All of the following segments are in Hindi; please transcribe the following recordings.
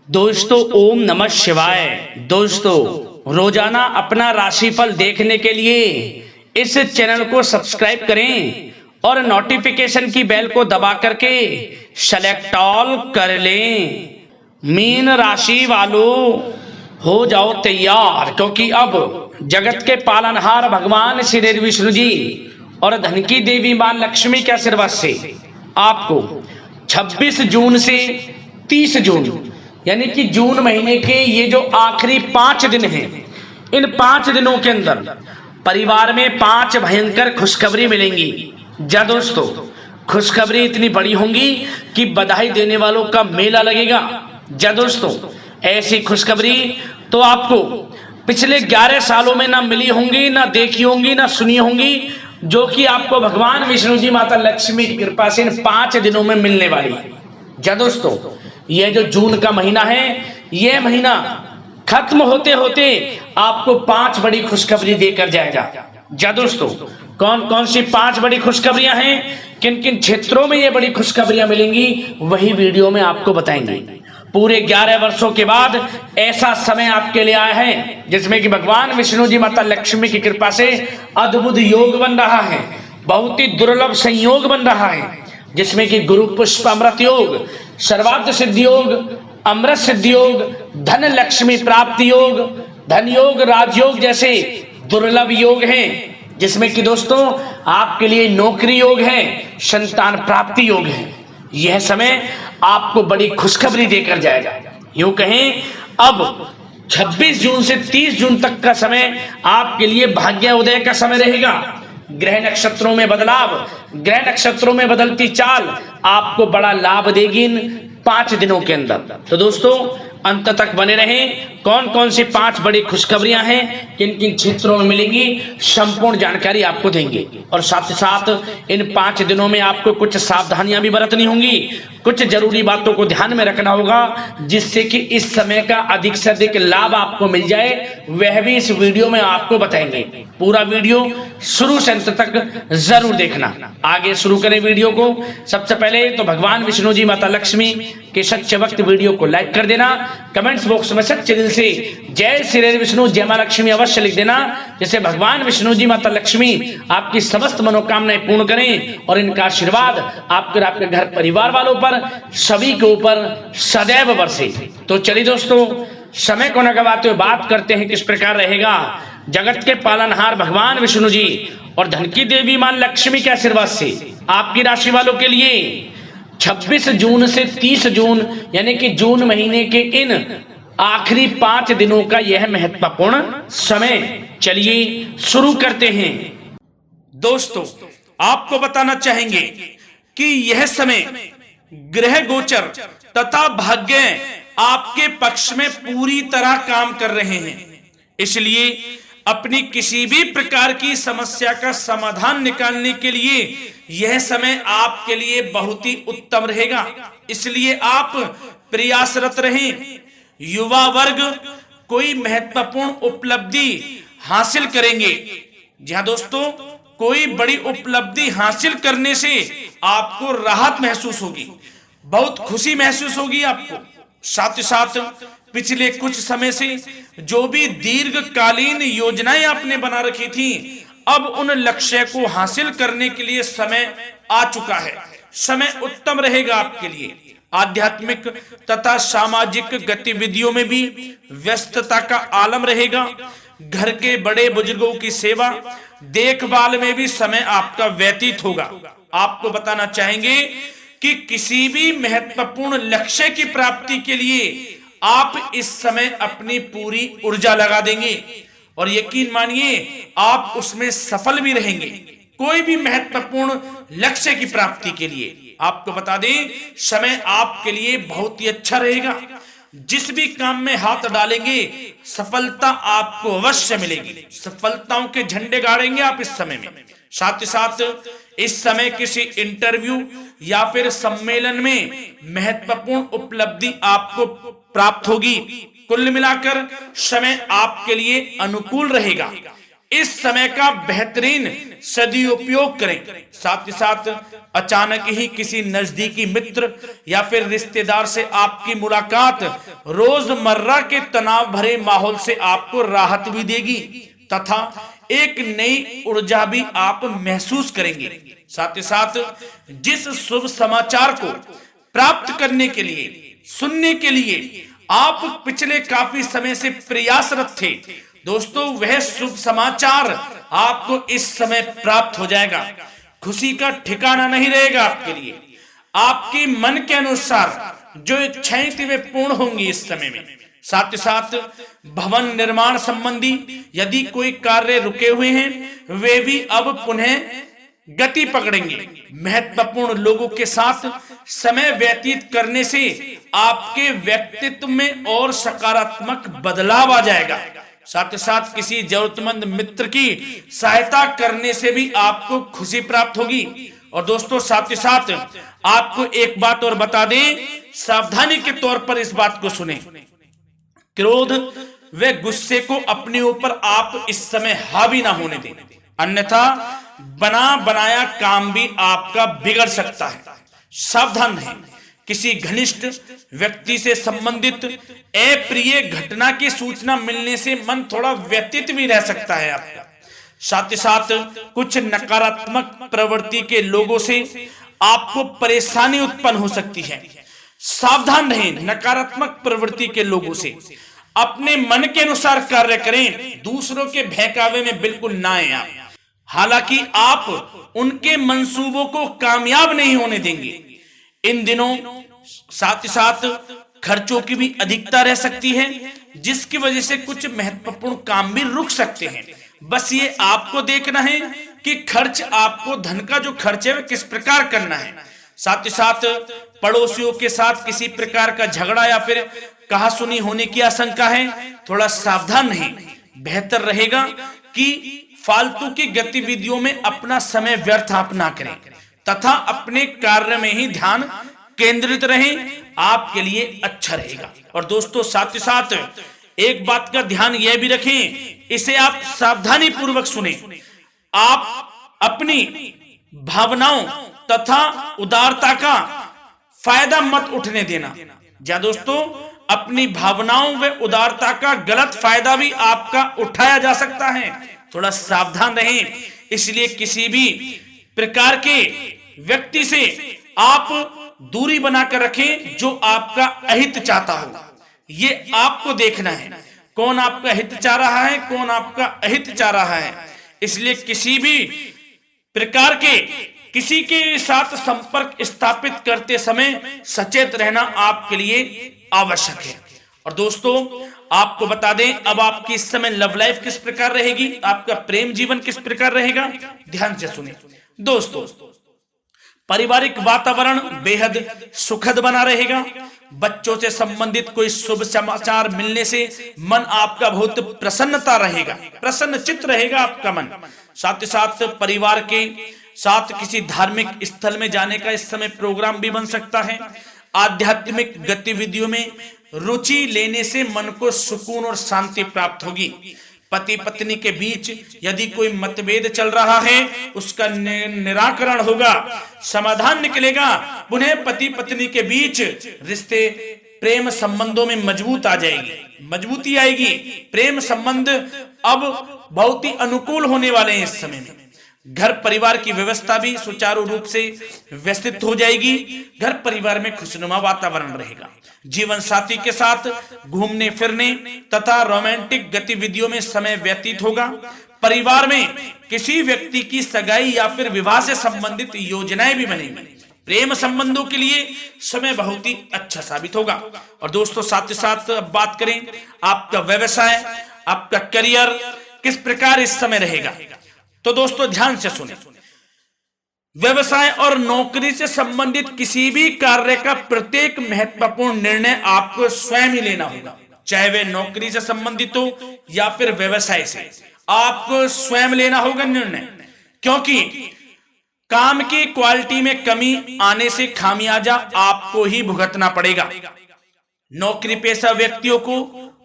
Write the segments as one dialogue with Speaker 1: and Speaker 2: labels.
Speaker 1: दोस्तों ओम नमः शिवाय। दोस्तों रोजाना अपना राशिफल देखने के लिए इस चैनल को सब्सक्राइब करें और नोटिफिकेशन की बेल को दबा करके सेलेक्ट ऑल कर लें। मीन राशि वालों हो जाओ तैयार, क्योंकि अब जगत के पालनहार भगवान श्री विष्णु जी और धन की देवी मां लक्ष्मी के आशीर्वाद से आपको 26 जून से 30 जून यानी कि जून महीने के ये जो आखिरी 5 दिन हैं, इन 5 दिनों के अंदर परिवार में 5 भयंकर खुशखबरी मिलेंगी। जा दोस्तों, खुशखबरी इतनी बड़ी होंगी कि बधाई देने वालों का मेला लगेगा। जा दोस्तों, ऐसी खुशखबरी तो आपको पिछले 11 सालों में ना मिली होंगी, ना देखी होंगी, ना सुनी होंगी, जो कि आपको भगवान विष्णु जी माता लक्ष्मी की कृपा से इन 5 दिनों में मिलने वाली है। जा दोस्तों, यह जो जून का महीना है, यह महीना खत्म होते होते आपको 5 बड़ी खुशखबरी देकर जाएगा। जा दोस्तों, कौन कौन सी 5 बड़ी खुशखबरियां हैं, किन किन क्षेत्रों में ये बड़ी खुशखबरियां मिलेंगी, वही वीडियो में आपको बताएंगे। पूरे 11 वर्षों के बाद ऐसा समय आपके लिए आया है जिसमें कि भगवान विष्णु जी माता लक्ष्मी की कृपा से अद्भुत योग बन रहा है, बहुत ही दुर्लभ संयोग बन रहा है, जिसमें कि गुरु पुष्प अमृत योग, सर्वार्थ सिद्धि योग, अमृत सिद्धि योग, धन लक्ष्मी प्राप्ति योग, धन योग, राजयोग जैसे दुर्लभ योग हैं, जिसमें कि दोस्तों आपके लिए नौकरी योग है, संतान प्राप्ति योग है। यह समय आपको बड़ी खुशखबरी देकर जाएगा। यूं कहें, अब 26 जून से 30 जून तक का समय आपके लिए भाग्य उदय का समय रहेगा। ग्रह नक्षत्रों में बदलाव, ग्रह नक्षत्रों में बदलती चाल आपको बड़ा लाभ देगी इन 5 दिनों के अंदर। तो दोस्तों अंत तक बने रहें। कौन कौन सी 5 बड़ी खुशखबरियां हैं, किन किन क्षेत्रों में मिलेंगी, संपूर्ण जानकारी आपको देंगे। और साथ ही साथ इन 5 दिनों में आपको कुछ सावधानियां भी बरतनी होंगी, कुछ जरूरी बातों को ध्यान में रखना होगा, जिससे कि इस समय का अधिक से अधिक लाभ आपको मिल जाए, वह भी इस वीडियो में आपको बताएंगे। पूरा वीडियो शुरू से अंत तक जरूर देखना। आगे शुरू करें वीडियो को। सबसे पहले तो भगवान विष्णु जी माता लक्ष्मी के सच्चे वक्त वीडियो को लाइक कर देना, कमेंट्स बॉक्स में सच्चे दिल से जय श्री विष्णु जय मां लक्ष्मी अवश्य लिख देना, जिससे भगवान विष्णु जी माता लक्ष्मी आपकी समस्त मनोकामनाएं पूर्ण करें और इनका आशीर्वाद आपके आपके घर परिवार वालों पर सभी के ऊपर सदैव बरसे। तो चलिए दोस्तों, समय को न गवाते हुए बात करते हैं किस प्रकार रहेगा जगत के पालनहार भगवान विष्णु जी और धन की देवी मां लक्ष्मी के आशीर्वाद से आपकी राशि वालों के लिए 26 जून से 30 जून यानी कि जून महीने के इन आखिरी 5 दिनों का यह महत्वपूर्ण समय। चलिए शुरू करते हैं। दोस्तों आपको बताना चाहेंगे कि यह समय ग्रह गोचर तथा भाग्य आपके पक्ष में पूरी तरह काम कर रहे हैं, इसलिए अपनी किसी भी प्रकार की समस्या का समाधान निकालने के लिए यह समय आपके लिए बहुत ही उत्तम रहेगा। इसलिए आप प्रयासरत रहें। युवा वर्ग कोई महत्वपूर्ण उपलब्धि हासिल करेंगे। जी हाँ दोस्तों, कोई बड़ी उपलब्धि हासिल करने से आपको राहत महसूस होगी, बहुत खुशी महसूस होगी आपको। साथ ही साथ पिछले कुछ समय से जो भी दीर्घकालीन योजनाएं आपने बना रखी थी, अब उन लक्ष्य को हासिल करने के लिए समय आ चुका है। समय उत्तम रहेगा आपके लिए। आध्यात्मिक तथा सामाजिक गतिविधियों में भी व्यस्तता का आलम रहेगा। घर के बड़े बुजुर्गों की सेवा देखभाल में भी समय आपका व्यतीत होगा। आपको बताना चाहेंगे कि किसी भी महत्वपूर्ण लक्ष्य की प्राप्ति के लिए आप इस समय अपनी पूरी ऊर्जा लगा देंगे और यकीन मानिए आप उसमें सफल भी रहेंगे। कोई भी महत्वपूर्ण लक्ष्य की प्राप्ति के लिए आपको बता दें, समय आपके लिए बहुत ही अच्छा रहेगा। जिस भी काम में हाथ डालेंगे सफलता आपको अवश्य मिलेगी। सफलताओं के झंडे गाड़ेंगे आप इस समय में। साथ ही साथ इस समय किसी इंटरव्यू या फिर सम्मेलन में महत्वपूर्ण उपलब्धि आपको प्राप्त होगी। कुल मिलाकर समय आपके लिए अनुकूल रहेगा। इस समय का बेहतरीन सदुपयोग करें। साथ ही साथ अचानक ही किसी नजदीकी मित्र या फिर रिश्तेदार से आपकी मुलाकात रोजमर्रा के तनाव भरे माहौल से आपको राहत भी देगी तथा एक नई ऊर्जा भी आप महसूस करेंगे। साथ ही साथ जिस शुभ समाचार को प्राप्त करने के लिए, सुनने के लिए आप पिछले काफी समय से प्रयासरत थे दोस्तों, वह शुभ समाचार आपको इस समय प्राप्त हो जाएगा। खुशी का ठिकाना नहीं रहेगा आपके लिए। आपके मन के अनुसार जो इच्छाएं थी वे पूर्ण होंगी इस समय में। साथ ही साथ भवन निर्माण संबंधी यदि कोई कार्य रुके हुए हैं वे भी अब पुनः गति पकड़ेंगे। महत्वपूर्ण लोगों के साथ समय व्यतीत करने से आपके व्यक्तित्व में और सकारात्मक बदलाव आ जाएगा। साथ ही साथ किसी जरूरतमंद मित्र की सहायता करने से भी आपको खुशी प्राप्त होगी। और दोस्तों साथ ही साथ आपको एक बात और बता दें, सावधानी के तौर पर इस बात को सुने। क्रोध व गुस्से को अपने ऊपर आप इस समय हावी ना होने दें, अन्यथा बना बनाया काम भी आपका बिगड़ सकता है। सावधान रहें। किसी घनिष्ठ व्यक्ति से संबंधित अप्रिय घटना की सूचना मिलने से मन थोड़ा व्यथित भी रह सकता है आपका। साथ ही साथ कुछ नकारात्मक प्रवृत्ति के लोगों से आपको परेशानी उत्पन्न हो सकती है। सावधान रहें नकारात्मक प्रवृत्ति के लोगों से। अपने मन के अनुसार कार्य करें, दूसरों के बहकावे में बिल्कुल ना आए आप। हालांकि आप उनके मंसूबों को कामयाब नहीं होने देंगे। इन दिनों साथ ही साथ खर्चों की भी अधिकता रह सकती है, जिसकी वजह से कुछ महत्वपूर्ण काम भी रुक सकते हैं। बस ये आपको देखना है कि खर्च, आपको धन का जो खर्च है वह किस प्रकार करना है। साथ ही साथ पड़ोसियों के साथ किसी प्रकार का झगड़ा या फिर कहासुनी होने की आशंका है, थोड़ा सावधान रहें। बेहतर रहेगा कि फालतू की गतिविधियों में अपना समय व्यर्थ आप ना करें तथा अपने कार्य में ही ध्यान केंद्रित रहें, आपके लिए अच्छा रहेगा। और दोस्तों साथ ही साथ एक बात का ध्यान यह भी रखें, इसे आप सावधानी पूर्वक सुने। आप अपनी भावनाओं तथा उदारता का फायदा मत उठने देना। या दोस्तों अपनी भावनाओं व उदारता का गलत फायदा भी आपका उठाया जा सकता है, थोड़ा सावधान रहें। इसलिए किसी भी प्रकार के व्यक्ति से आप दूरी बनाकर रखें जो आपका अहित चाहता हो। ये आपको देखना है, कौन आपका हित चाह रहा है, कौन आपका अहित चाह रहा है। इसलिए किसी भी प्रकार के किसी के साथ संपर्क स्थापित करते समय सचेत रहना आपके लिए आवश्यक है। और दोस्तों आपको बता दें, अब आपकी इस समय लव लाइफ किस प्रकार रहेगी, आपका प्रेम जीवन किस प्रकार रहेगा, ध्यान से सुने। दोस्तों पारिवारिक वातावरण बेहद सुखद बना रहेगा। बच्चों से संबंधित कोई शुभ समाचार मिलने से मन आपका बहुत प्रसन्नता रहेगा, प्रसन्न चित्त रहेगा आपका मन। साथ ही साथ परिवार के साथ किसी धार्मिक स्थल में जाने का इस समय प्रोग्राम भी बन सकता है। आध्यात्मिक गतिविधियों में रुचि लेने से मन को सुकून और शांति प्राप्त होगी। पति पत्नी के बीच यदि कोई मतभेद चल रहा है उसका निराकरण होगा, समाधान निकलेगा। पुनः पति पत्नी के बीच रिश्ते प्रेम संबंधों में मजबूती आएगी। प्रेम संबंध अब बहुत ही अनुकूल होने वाले हैं इस समय में। घर परिवार की व्यवस्था भी सुचारू रूप से व्यवस्थित हो जाएगी। घर परिवार में खुशनुमा वातावरण रहेगा। जीवन साथी के साथ घूमने फिरने तथा रोमांटिक गतिविधियों में समय व्यतीत होगा। परिवार में किसी व्यक्ति की सगाई या फिर विवाह से संबंधित योजनाएं भी बनेंगी। प्रेम संबंधों के लिए समय बहुत ही अच्छा साबित होगा। और दोस्तों साथ ही साथ अब बात करें आपका व्यवसाय, आपका करियर किस प्रकार इस समय रहेगा। तो दोस्तों ध्यान से सुने, व्यवसाय और नौकरी से संबंधित किसी भी कार्य का प्रत्येक महत्वपूर्ण निर्णय आपको स्वयं ही लेना होगा, चाहे वे नौकरी से संबंधित हो या फिर व्यवसाय से। आपको स्वयं लेना होगा निर्णय, क्योंकि काम की क्वालिटी में कमी आने से खामियाजा आपको ही भुगतना पड़ेगा। नौकरी पेशा व्यक्तियों को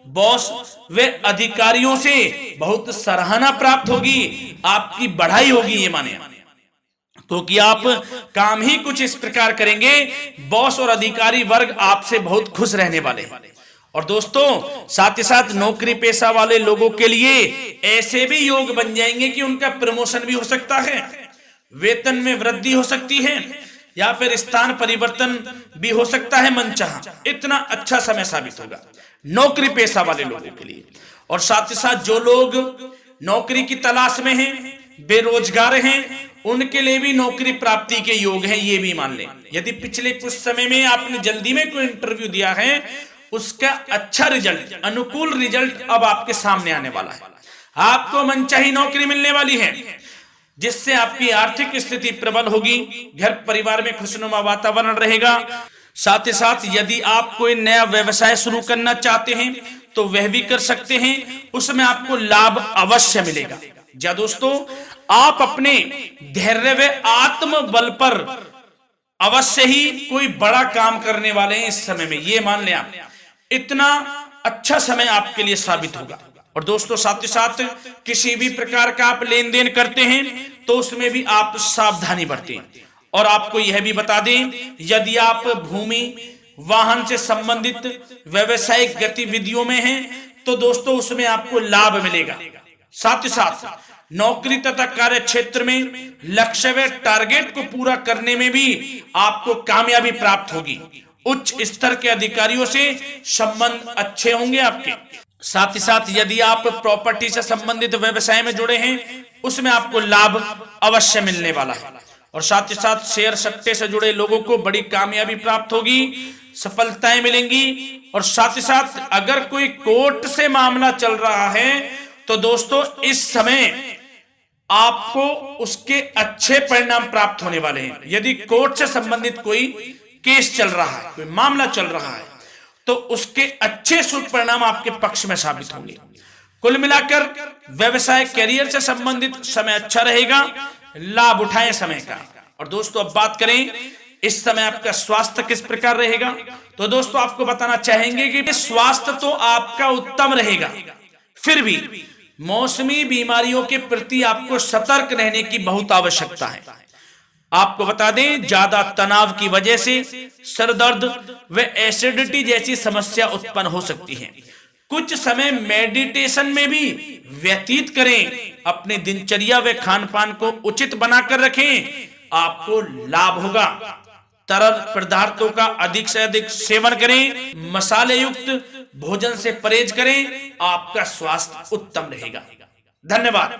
Speaker 2: बॉस व अधिकारियों से बहुत सराहना प्राप्त होगी, आपकी बढ़ाई होगी, ये माने। क्योंकि आप काम ही कुछ इस प्रकार करेंगे, बॉस और अधिकारी वर्ग आपसे बहुत खुश रहने वाले हैं। और दोस्तों साथ ही साथ नौकरी पेशा वाले लोगों के लिए ऐसे भी योग बन जाएंगे कि उनका प्रमोशन भी हो सकता है, वेतन में वृद्धि हो सकती है, या फिर स्थान परिवर्तन भी हो सकता है मनचाहा। इतना अच्छा समय साबित होगा नौकरी पेशा वाले लोगों के लिए। और साथ ही साथ जो लोग नौकरी की तलाश में हैं, बेरोजगार हैं, उनके लिए भी नौकरी प्राप्ति के योग हैं, ये भी मान लें। यदि पिछले कुछ समय में आपने जल्दी में कोई इंटरव्यू दिया है, उसका अच्छा रिजल्ट, अनुकूल रिजल्ट अब आपके सामने आने वाला है। आपको मनचाही नौकरी मिलने वाली है, जिससे आपकी आर्थिक स्थिति प्रबल होगी, घर परिवार में खुशनुमा वातावरण रहेगा। साथ ही साथ यदि आप कोई नया व्यवसाय शुरू करना चाहते हैं तो वह भी कर सकते हैं, उसमें आपको लाभ अवश्य मिलेगा। जा दोस्तों, आप अपने धैर्य व आत्मबल पर अवश्य ही कोई बड़ा काम करने वाले हैं इस समय में, ये मान लें आप। इतना अच्छा समय आपके लिए साबित होगा। और दोस्तों साथ ही साथ किसी भी प्रकार का आप लेन देन करते हैं तो उसमें भी आप सावधानी बरतें। और आपको यह भी बता दें, यदि आप भूमि वाहन से संबंधित व्यवसायिक गतिविधियों में हैं तो दोस्तों उसमें आपको लाभ मिलेगा। साथ ही साथ नौकरी तथा कार्य क्षेत्र में लक्ष्य व टारगेट को पूरा करने में भी आपको कामयाबी प्राप्त होगी। उच्च स्तर के अधिकारियों से संबंध अच्छे होंगे आपके। साथ ही साथ यदि आप प्रॉपर्टी से संबंधित व्यवसाय में जुड़े हैं, उसमें आपको लाभ अवश्य मिलने वाला है। और साथ ही साथ शेयर सट्टे से जुड़े लोगों को बड़ी कामयाबी प्राप्त होगी, सफलताएं मिलेंगी। और साथ ही साथ अगर कोई कोर्ट से मामला चल रहा है तो दोस्तों इस समय आपको उसके अच्छे परिणाम प्राप्त होने वाले हैं। यदि कोर्ट से संबंधित कोई केस चल रहा है, कोई मामला चल रहा है, तो उसके अच्छे शुभ परिणाम आपके पक्ष में साबित होंगे। कुल मिलाकर व्यवसाय कैरियर से संबंधित समय अच्छा रहेगा, लाभ उठाएं समय का। और दोस्तों अब बात करें इस समय आपका स्वास्थ्य किस प्रकार रहेगा, तो दोस्तों आपको बताना चाहेंगे कि स्वास्थ्य तो आपका उत्तम रहेगा, फिर भी मौसमी बीमारियों के प्रति आपको सतर्क रहने की बहुत आवश्यकता है। आपको बता दें, ज्यादा तनाव की वजह से सर दर्द व एसिडिटी जैसी समस्या उत्पन्न हो सकती है। कुछ समय मेडिटेशन में भी व्यतीत करें, अपनी दिनचर्या व खान पान को उचित बनाकर रखें, आपको लाभ होगा। तरल पदार्थों का अधिक से अधिक सेवन करें, मसाले युक्त भोजन से परहेज करें, आपका स्वास्थ्य उत्तम रहेगा। धन्यवाद।